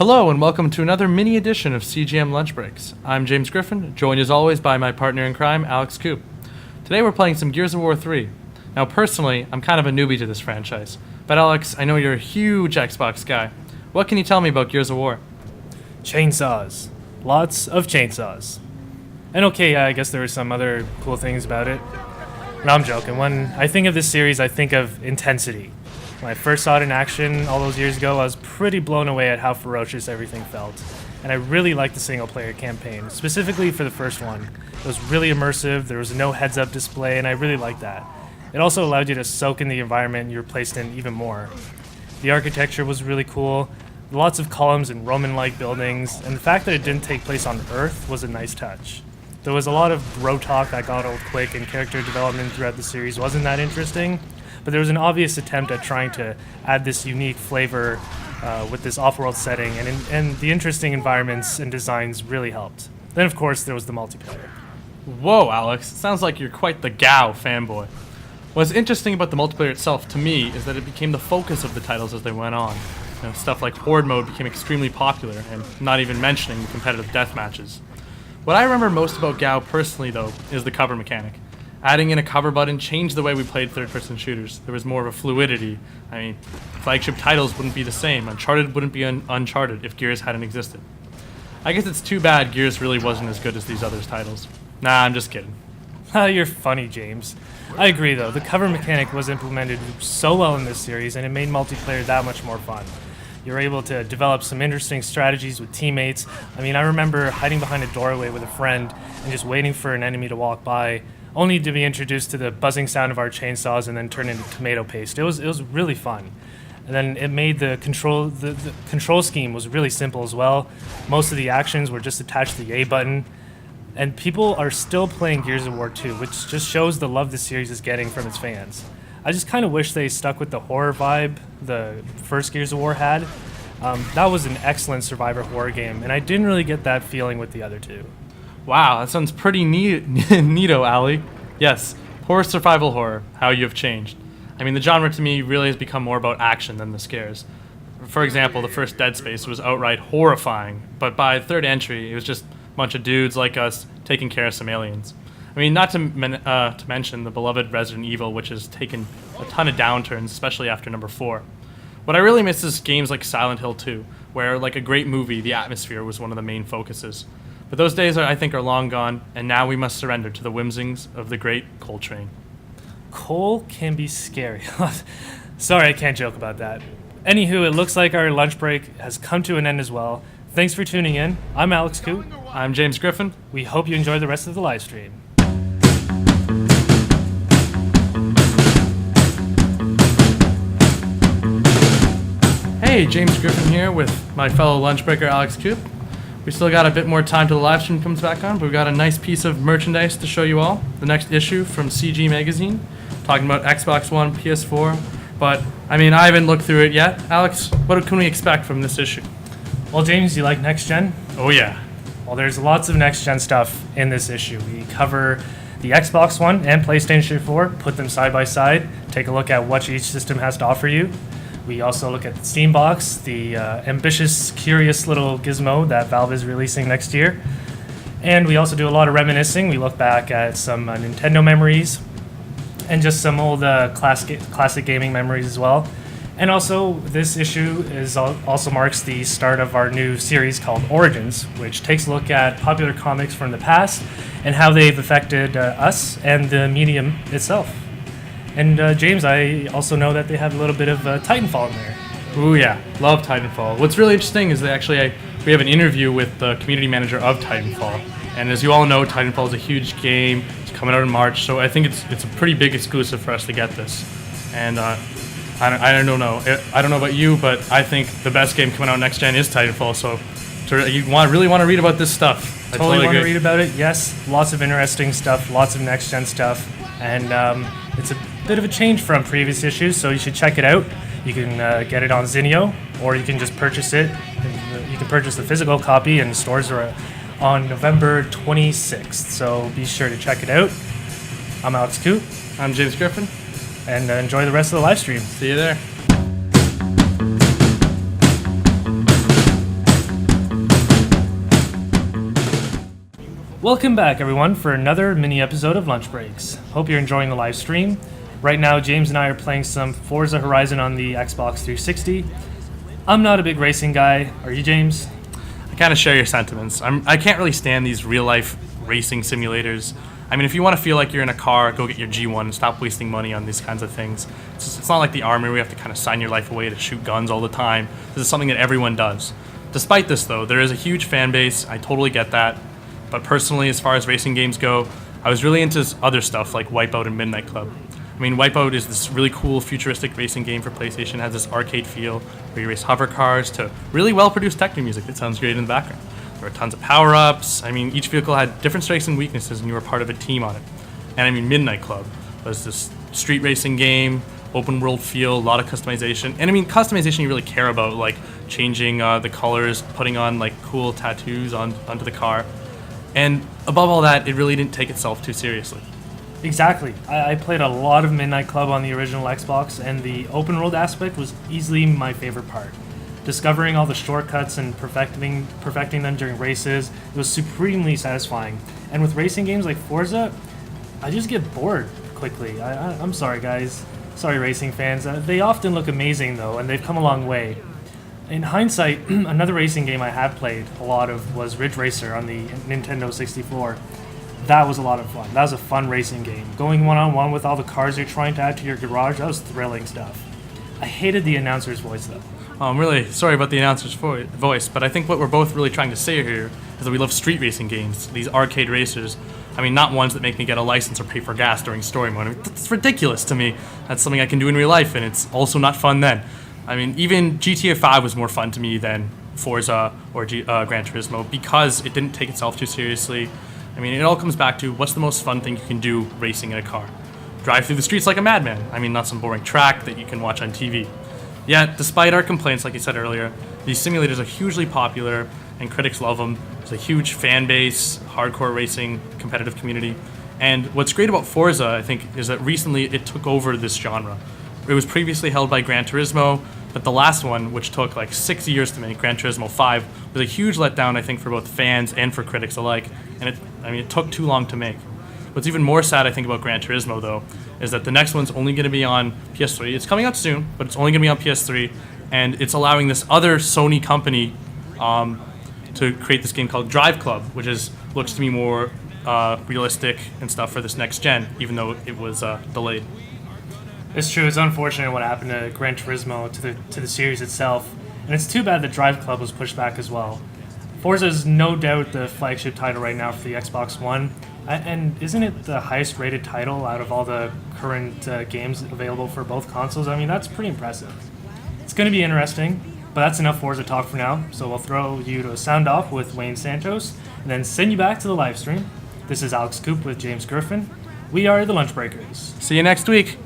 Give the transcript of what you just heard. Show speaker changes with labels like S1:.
S1: Hello and welcome to another mini edition of CGM Lunch Breaks. I'm James Griffin, joined as always by my partner in crime, Alex Coop. Today we're playing some Gears of War 3. Now personally, I'm kind of a newbie to this franchise, but Alex, I know you're a huge Xbox guy. What can you tell me about Gears of War?
S2: Chainsaws. Lots of chainsaws. And okay, I guess there were some other cool things about it. No, I'm joking. When I think of this series, I think of intensity. When I first saw it in action all those years ago, I was pretty blown away at how ferocious everything felt. And I really liked the single-player campaign, specifically for the first one. It was really immersive, there was no heads-up display, and I really liked that. It also allowed you to soak in the environment you were placed in even more. The architecture was really cool, lots of columns and Roman-like buildings, and the fact that it didn't take place on Earth was a nice touch. There was a lot of bro talk that got old quick, and character development throughout the series wasn't that interesting, but there was an obvious attempt at trying to add this unique flavor with this off-world setting, and the interesting environments and designs really helped. Then, of course, there was the multiplayer.
S1: Whoa, Alex, it sounds like you're quite the GAO fanboy. What's interesting about the multiplayer itself, to me, is that it became the focus of the titles as they went on. Stuff like Horde mode became extremely popular, and not even mentioning the competitive death matches. What I remember most about GAO personally, though, is the cover mechanic. Adding in a cover button changed the way we played third-person shooters. There was more of a fluidity. I mean, flagship titles wouldn't be the same. Uncharted wouldn't be Uncharted if Gears hadn't existed. I guess it's too bad Gears really wasn't as good as these other titles. Nah, I'm just kidding.
S2: You're funny, James. I agree, though. The cover mechanic was implemented so well in this series, and it made multiplayer that much more fun. You were able to develop some interesting strategies with teammates. I mean, I remember hiding behind a doorway with a friend and just waiting for an enemy to walk by, only to be introduced to the buzzing sound of our chainsaws and then turn into tomato paste. It was really fun. And then it made the control scheme was really simple as well. Most of the actions were just attached to the A button. And people are still playing Gears of War 2, which just shows the love the series is getting from its fans. I just kind of wish they stuck with the horror vibe the first Gears of War had. That was an excellent survivor horror game, and I didn't really get that feeling with the other two.
S1: Wow, that sounds pretty neato, Ali. Yes, horror survival horror, how you have changed. I mean, the genre to me really has become more about action than the scares. For example, the first Dead Space was outright horrifying, but by third entry, it was just a bunch of dudes like us taking care of some aliens. I mean, not to mention the beloved Resident Evil, which has taken a ton of downturns, especially after number 4. What I really miss is games like Silent Hill 2, where, like a great movie, the atmosphere was one of the main focuses. But those days, I think, are long gone, and now we must surrender to the whimsings of the great Coal Train.
S2: Coal can be scary. Sorry, I can't joke about that. Anywho, it looks like our lunch break has come to an end as well. Thanks for tuning in. I'm Alex Coop.
S1: I'm James Griffin.
S2: We hope you enjoy the rest of the live stream.
S1: Hey, James Griffin here with my fellow lunchbreaker Alex Coop. We still got a bit more time till the live stream comes back on, but we've got a nice piece of merchandise to show you all. The next issue from CG Magazine, talking about Xbox One, PS4. But, I mean, I haven't looked through it yet. Alex, what can we expect from this issue?
S2: Well, James, you like next gen?
S1: Oh, yeah.
S2: Well, there's lots of next gen stuff in this issue. We cover the Xbox One and PlayStation 4, put them side by side, take a look at what each system has to offer you. We also look at the Steam Box, the ambitious, curious little gizmo that Valve is releasing next year. And we also do a lot of reminiscing. We look back at some Nintendo memories and just some old classic gaming memories as well. And also, this issue also marks the start of our new series called Origins, which takes a look at popular comics from the past and how they've affected us and the medium itself. And James, I also know that they have a little bit of Titanfall in there.
S1: Ooh, yeah. Love Titanfall. What's really interesting is that we have an interview with the community manager of Titanfall. And as you all know, Titanfall is a huge game. It's coming out in March, so I think it's a pretty big exclusive for us to get this. And I don't know. I don't know about you, but I think the best game coming out next gen is Titanfall. So you really want to read about this stuff.
S2: I totally want to read about it. Yes, lots of interesting stuff, lots of next gen stuff, and it's a bit of a change from previous issues, so you should check it out. You can get it on Zinio, or you can just purchase it. You can purchase the physical copy, and stores are on November 26th, so be sure to check it out. I'm Alex Coop.
S1: I'm James Griffin.
S2: And enjoy the rest of the live stream.
S1: See you there.
S2: Welcome back, everyone, for another mini episode of Lunch Breaks. Hope you're enjoying the live stream. Right now, James and I are playing some Forza Horizon on the Xbox 360. I'm not a big racing guy. Are you, James?
S1: I kind of share your sentiments. I can't really stand these real-life racing simulators. I mean, if you want to feel like you're in a car, go get your G1 and stop wasting money on these kinds of things. It's not like the army where you have to kind of sign your life away to shoot guns all the time. This is something that everyone does. Despite this, though, there is a huge fan base. I totally get that. But personally, as far as racing games go, I was really into other stuff like Wipeout and Midnight Club. I mean, Wipeout is this really cool futuristic racing game for PlayStation. It has this arcade feel where you race hover cars to really well-produced techno music that sounds great in the background. There were tons of power-ups. I mean, each vehicle had different strengths and weaknesses, and you were part of a team on it. And I mean, Midnight Club was this street racing game, open-world feel, a lot of customization. And I mean, customization you really care about, like changing the colors, putting on like cool tattoos onto the car. And above all that, it really didn't take itself too seriously.
S2: Exactly. I played a lot of Midnight Club on the original Xbox, and the open world aspect was easily my favorite part. Discovering all the shortcuts and perfecting them during races, it was supremely satisfying. And with racing games like Forza, I just get bored quickly. I'm sorry, guys. Sorry, racing fans. They often look amazing, though, and they've come a long way. In hindsight, another racing game I have played a lot of was Ridge Racer on the Nintendo 64. That was a lot of fun. That was a fun racing game. Going one-on-one with all the cars you're trying to add to your garage, that was thrilling stuff. I hated the announcer's voice, though.
S1: Oh, I'm really sorry about the announcer's voice, but I think what we're both really trying to say here is that we love street racing games, these arcade racers. I mean, not ones that make me get a license or pay for gas during story mode. I mean, that's ridiculous to me. That's something I can do in real life, and it's also not fun then. I mean, even GTA 5 was more fun to me than Forza or Gran Turismo because it didn't take itself too seriously. I mean, it all comes back to what's the most fun thing you can do racing in a car? Drive through the streets like a madman. I mean, not some boring track that you can watch on TV. Yet, despite our complaints, like you said earlier, these simulators are hugely popular and critics love them. There's a huge fan base, hardcore racing, competitive community. And what's great about Forza, I think, is that recently it took over this genre. It was previously held by Gran Turismo, but the last one, which took like 6 years to make, Gran Turismo 5, was a huge letdown, I think, for both fans and for critics alike. And it took too long to make. What's even more sad, I think, about Gran Turismo, though, is that the next one's only going to be on PS3. It's coming out soon, but it's only going to be on PS3, and it's allowing this other Sony company to create this game called Drive Club, which looks to me more realistic and stuff for this next gen, even though it was delayed.
S2: It's true. It's unfortunate what happened to Gran Turismo, to the series itself, and it's too bad that Drive Club was pushed back as well. Forza is no doubt the flagship title right now for the Xbox One, and isn't it the highest rated title out of all the current games available for both consoles? I mean, that's pretty impressive. It's going to be interesting, but that's enough Forza talk for now, so we'll throw you to a sound off with Wayne Santos, and then send you back to the live stream. This is Alex Coop with James Griffin. We are the Lunch Breakers.
S1: See you next week.